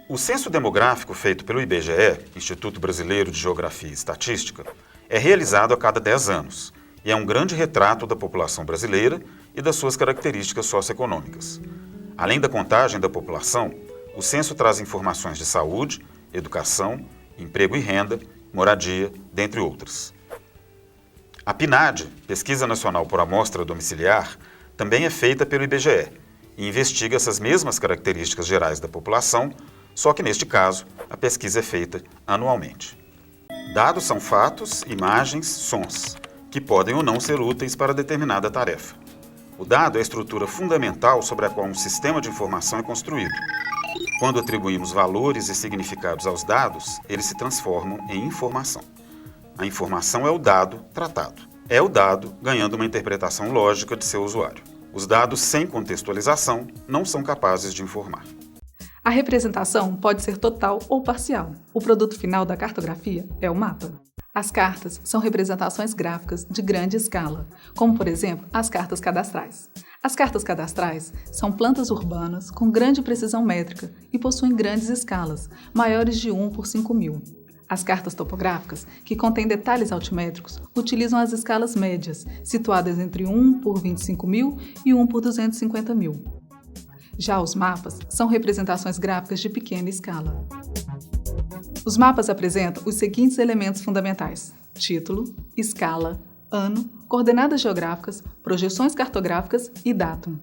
O censo demográfico feito pelo IBGE, Instituto Brasileiro de Geografia e Estatística, é realizado a cada 10 anos e é um grande retrato da população brasileira e das suas características socioeconômicas. Além da contagem da população, o censo traz informações de saúde, educação, emprego e renda, moradia, dentre outras. A PNAD, Pesquisa Nacional por Amostra Domiciliar, também é feita pelo IBGE e investiga essas mesmas características gerais da população, só que neste caso a pesquisa é feita anualmente. Dados são fatos, imagens, sons, que podem ou não ser úteis para determinada tarefa. O dado é a estrutura fundamental sobre a qual um sistema de informação é construído. Quando atribuímos valores e significados aos dados, eles se transformam em informação. A informação é o dado tratado. É o dado ganhando uma interpretação lógica de seu usuário. Os dados sem contextualização não são capazes de informar. A representação pode ser total ou parcial. O produto final da cartografia é o mapa. As cartas são representações gráficas de grande escala, como, por exemplo, as cartas cadastrais. As cartas cadastrais são plantas urbanas com grande precisão métrica e possuem grandes escalas, maiores de 1 por 5.000. As cartas topográficas, que contêm detalhes altimétricos, utilizam as escalas médias, situadas entre 1 por 25.000 e 1 por 250.000. Já os mapas são representações gráficas de pequena escala. Os mapas apresentam os seguintes elementos fundamentais: título, escala, ano, coordenadas geográficas, projeções cartográficas e datum.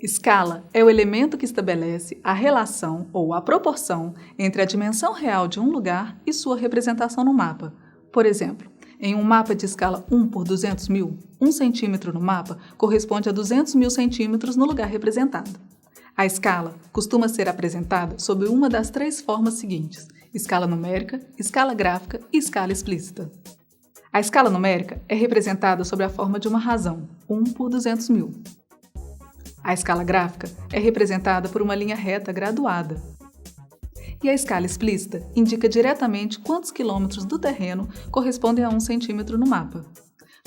Escala é o elemento que estabelece a relação ou a proporção entre a dimensão real de um lugar e sua representação no mapa. Por exemplo, em um mapa de escala 1 por 200.000, 1 centímetro no mapa corresponde a 200.000 centímetros no lugar representado. A escala costuma ser apresentada sob uma das 3 formas seguintes: escala numérica, escala gráfica e escala explícita. A escala numérica é representada sob a forma de uma razão, 1 por 200.000. A escala gráfica é representada por uma linha reta graduada. E a escala explícita indica diretamente quantos quilômetros do terreno correspondem a 1 centímetro no mapa.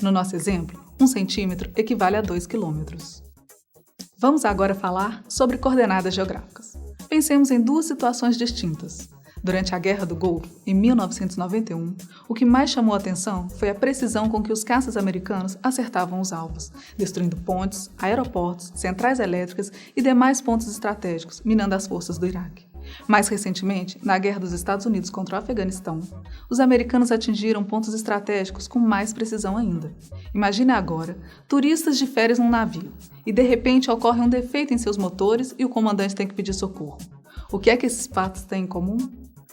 No nosso exemplo, 1 centímetro equivale a 2 quilômetros. Vamos agora falar sobre coordenadas geográficas. Pensemos em 2 situações distintas. Durante a Guerra do Golfo, em 1991, o que mais chamou a atenção foi a precisão com que os caças americanos acertavam os alvos, destruindo pontes, aeroportos, centrais elétricas e demais pontos estratégicos, minando as forças do Iraque. Mais recentemente, na Guerra dos Estados Unidos contra o Afeganistão, os americanos atingiram pontos estratégicos com mais precisão ainda. Imagine agora, turistas de férias num navio, e de repente ocorre um defeito em seus motores e o comandante tem que pedir socorro. O que é que esses fatos têm em comum?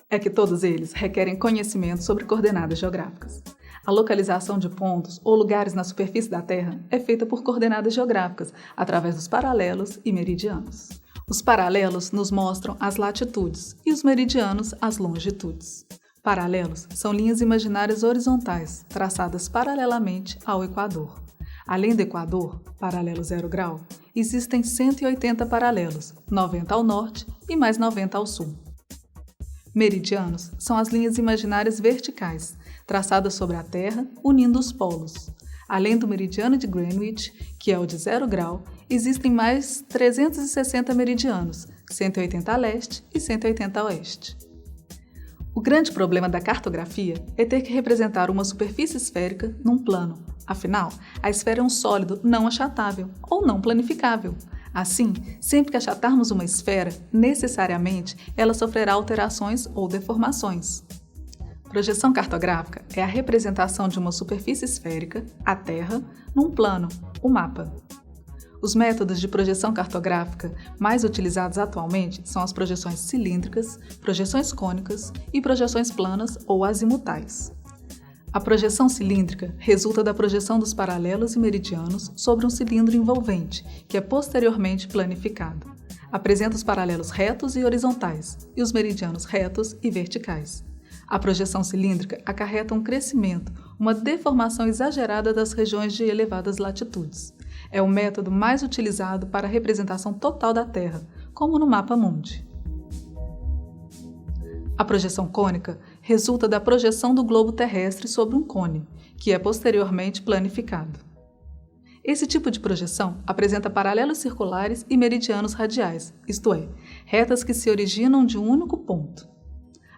É que todos eles requerem conhecimento sobre coordenadas geográficas. A localização de pontos ou lugares na superfície da Terra é feita por coordenadas geográficas, através dos paralelos e meridianos. Os paralelos nos mostram as latitudes e os meridianos as longitudes. Paralelos são linhas imaginárias horizontais, traçadas paralelamente ao Equador. Além do Equador, paralelo 0 grau, existem 180 paralelos, 90 ao norte e mais 90 ao sul. Meridianos são as linhas imaginárias verticais, traçadas sobre a Terra, unindo os polos. Além do meridiano de Greenwich, que é o de 0 grau, existem mais 360 meridianos, 180 a leste e 180 a oeste. O grande problema da cartografia é ter que representar uma superfície esférica num plano. Afinal, a esfera é um sólido não achatável ou não planificável. Assim, sempre que achatarmos uma esfera, necessariamente ela sofrerá alterações ou deformações. Projeção cartográfica é a representação de uma superfície esférica, a Terra, num plano, o mapa. Os métodos de projeção cartográfica mais utilizados atualmente são as projeções cilíndricas, projeções cônicas e projeções planas ou azimutais. A projeção cilíndrica resulta da projeção dos paralelos e meridianos sobre um cilindro envolvente, que é posteriormente planificado. Apresenta os paralelos retos e horizontais, e os meridianos retos e verticais. A projeção cilíndrica acarreta um crescimento, uma deformação exagerada das regiões de elevadas latitudes. É o método mais utilizado para a representação total da Terra, como no mapa mundi. A projeção cônica resulta da projeção do globo terrestre sobre um cone, que é posteriormente planificado. Esse tipo de projeção apresenta paralelos circulares e meridianos radiais, isto é, retas que se originam de um único ponto.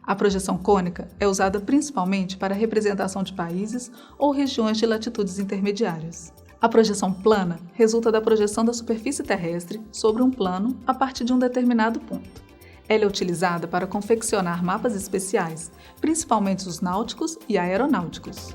A projeção cônica é usada principalmente para a representação de países ou regiões de latitudes intermediárias. A projeção plana resulta da projeção da superfície terrestre sobre um plano a partir de um determinado ponto. Ela é utilizada para confeccionar mapas especiais, principalmente os náuticos e aeronáuticos.